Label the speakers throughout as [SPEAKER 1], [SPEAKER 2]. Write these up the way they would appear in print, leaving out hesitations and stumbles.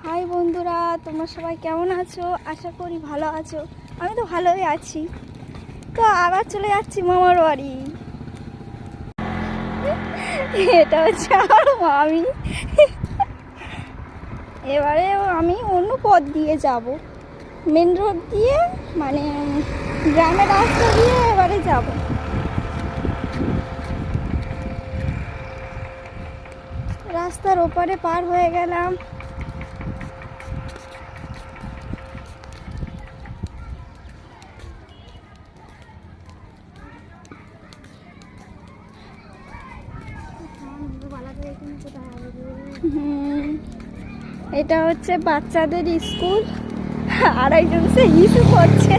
[SPEAKER 1] High বন্ধুরা, তোমরা সবাই কেমন আছো? আশা করি ভালো আছো। আমি তো ভালোই আছি। তো আবার চলে যাচ্ছি মামার বাড়ি। এটা হচ্ছে আমার মামি। এবারে আমি অন্য পথ দিয়ে যাব, মেন রোড দিয়ে, মানে গ্রামের রাস্তা দিয়ে এবারে যাব। রাস্তার ওপারে পার হয়ে গেলাম। এটা হচ্ছে বাচ্চাদের স্কুল, আর একজন সে ইস্যু করছে।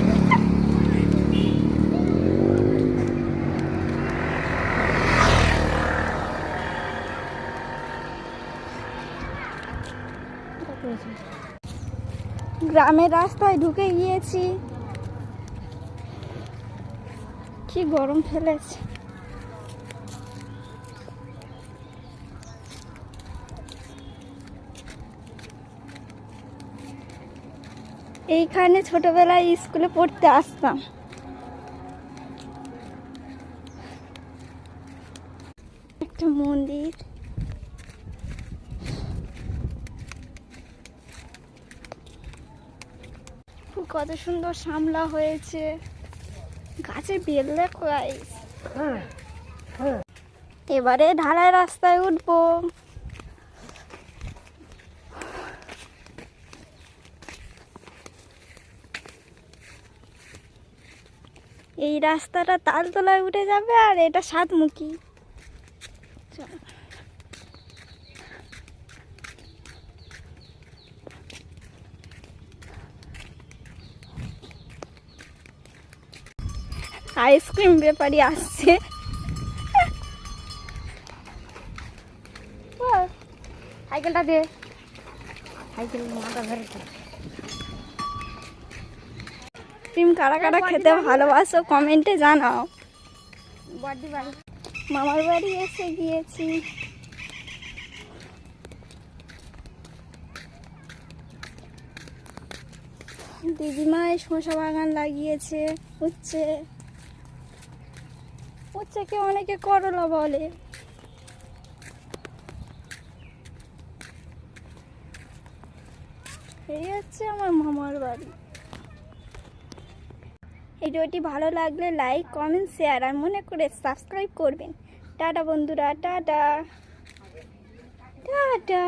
[SPEAKER 1] গ্রামের রাস্তায় ঢুকে গিয়েছি। কি গরম ফেলেছে। এইখানে ছোটবেলায় স্কুলে পড়তে আসতাম। একটা মন্দির, কত সুন্দর সামলা হয়েছে, গাছে বেল দেখো গাইস। এবারে ঢালাই রাস্তায় উঠবো। এই রাস্তাটা তালতলায় উঠে যাবে, আর এটা সাতমুখী। আইসক্রিম ব্যাপারী আসছে। সাইকেলটা দে, সাইকেল মাথা ধরে। আইসক্রিম কারা কারা খেতে ভালোবাসো কমেন্টে জানাও। মামার বাড়ি এসে গিয়েছি। দিদিমায় শসা বাগান লাগিয়েছে। উচ্ছে উচ্ছেকে অনেকে করলা বলে। এই হচ্ছে আমার মামার বাড়ি। ভিডিওটি ভালো লাগলে লাইক, কমেন্ট, শেয়ার আর মনে করে সাবস্ক্রাইব করবেন। টাটা বন্ধুরা, টাটা টাটা।